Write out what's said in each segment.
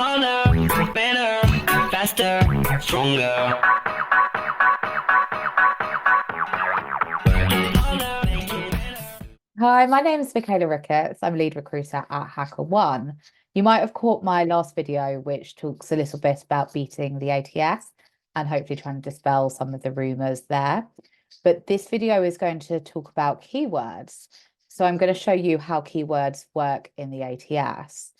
Harder, better, faster, stronger. Hi, my name is Michaela Ricketts. I'm lead recruiter at HackerOne. You might have caught my last video, which talks a little bit about beating the ATS and hopefully trying to dispel some of the rumors there. But this video is going to talk about keywords. So I'm going to show you how keywords work in the ATS.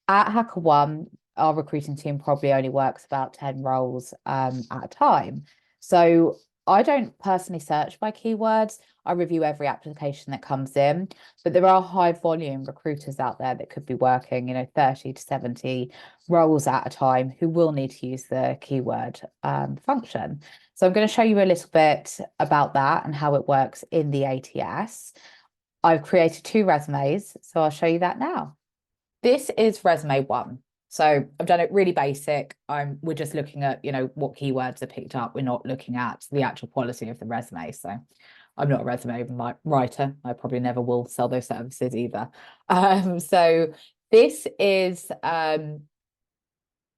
At HackerOne, our recruiting team probably only works about 10 roles at a time. So I don't personally search by keywords. I review every application that comes in, but there are high volume recruiters out there that could be working, 30 to 70 roles at a time who will need to use the keyword function. So I'm going to show you a little bit about that and how it works in the ATS. I've created 2 resumes, so I'll show you that now. This is resume 1. So I've done it really basic. We're just looking at, what keywords are picked up. We're not looking at the actual quality of the resume. So I'm not a resume writer. I probably never will sell those services either. So this is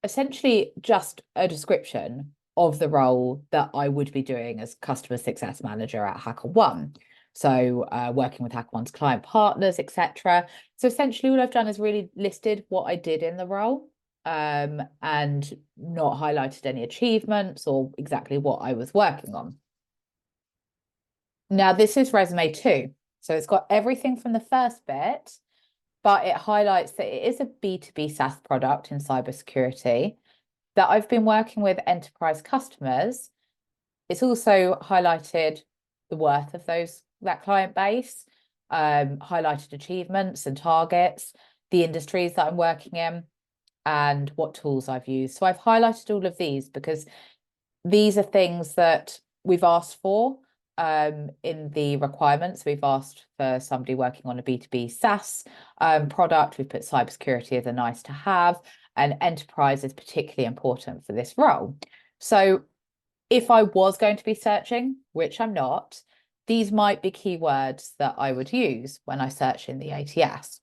essentially just a description of the role that I would be doing as customer success manager at HackerOne. So working with HackerOne's client partners, etc. So essentially all I've done is really listed what I did in the role and not highlighted any achievements or exactly what I was working on. Now, this is resume 2. So it's got everything from the first bit, but it highlights that it is a B2B SaaS product in cybersecurity, that I've been working with enterprise customers. It's also highlighted the worth of that client base, highlighted achievements and targets, the industries that I'm working in, and what tools I've used. So I've highlighted all of these because these are things that we've asked for in the requirements. We've asked for somebody working on a B2B SaaS product. We've put cybersecurity as a nice to have, and enterprise is particularly important for this role. So if I was going to be searching, which I'm not, these might be keywords that I would use when I search in the ATS.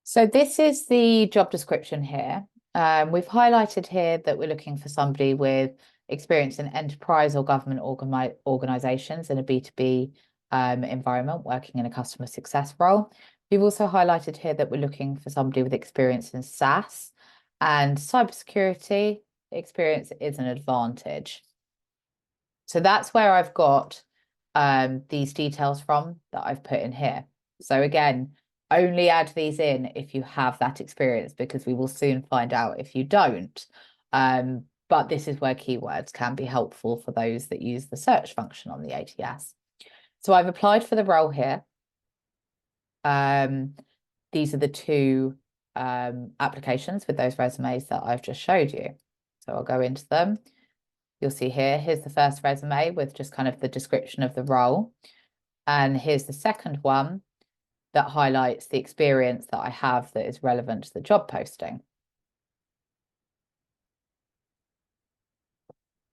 So this is the job description here. We've highlighted here that we're looking for somebody with experience in enterprise or government organizations in a B2B environment, working in a customer success role. We've also highlighted here that we're looking for somebody with experience in SaaS, and cybersecurity experience is an advantage. So that's where I've got these details from that I've put in here. So again, only add these in if you have that experience, because we will soon find out if you don't. But this is where keywords can be helpful for those that use the search function on the ATS. So I've applied for the role here. These are the 2 applications with those resumes that I've just showed you. So I'll go into them. You'll see here's the first resume with just kind of the description of the role. And here's the second one that highlights the experience that I have that is relevant to the job posting.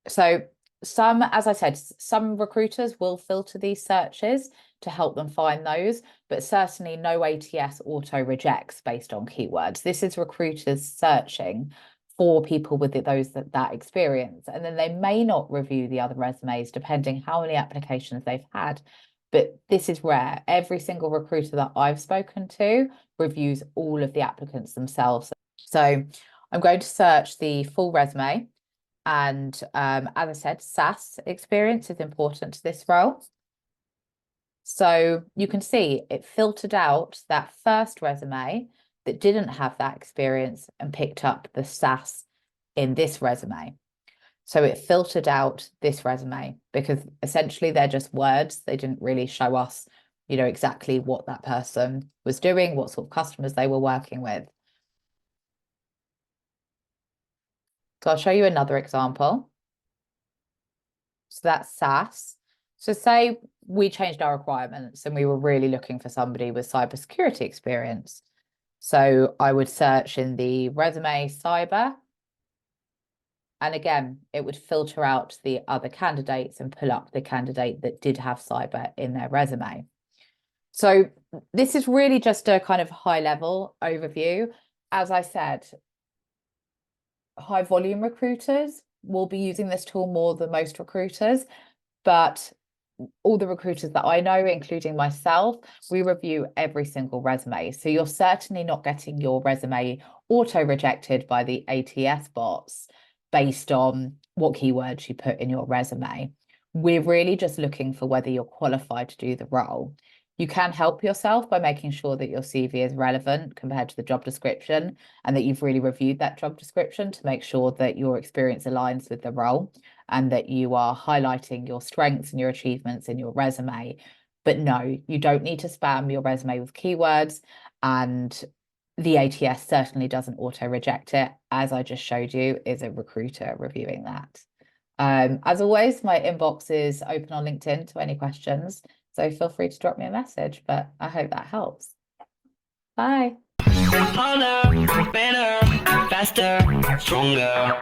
So as I said, some recruiters will filter these searches to help them find those, but certainly no ATS auto rejects based on keywords. This is recruiters searching for people with that experience, and then they may not review the other resumes depending how many applications they've had. But this is rare. Every single recruiter that I've spoken to reviews all of the applicants themselves. So I'm going to search the full resume. And as I said, SaaS experience is important to this role. So you can see it filtered out that first resume that didn't have that experience and picked up the SaaS in this resume. So it filtered out this resume because essentially they're just words. They didn't really show us, exactly what that person was doing, what sort of customers they were working with. So I'll show you another example. So that's SaaS. So say we changed our requirements and we were really looking for somebody with cybersecurity experience. So I would search in the resume cyber. And again, it would filter out the other candidates and pull up the candidate that did have cyber in their resume. So this is really just a kind of high level overview. As I said, high volume recruiters will be using this tool more than most recruiters, but all the recruiters that I know, including myself, we review every single resume. So you're certainly not getting your resume auto rejected by the ATS bots based on what keywords you put in your resume. We're really just looking for whether you're qualified to do the role. You can help yourself by making sure that your CV is relevant compared to the job description and that you've really reviewed that job description to make sure that your experience aligns with the role and that you are highlighting your strengths and your achievements in your resume. But no, you don't need to spam your resume with keywords, and the ATS certainly doesn't auto reject it. As I just showed you, is a recruiter reviewing that. As always, my inbox is open on LinkedIn to any questions. So feel free to drop me a message, but I hope that helps. Bye. Harder, better, faster, stronger.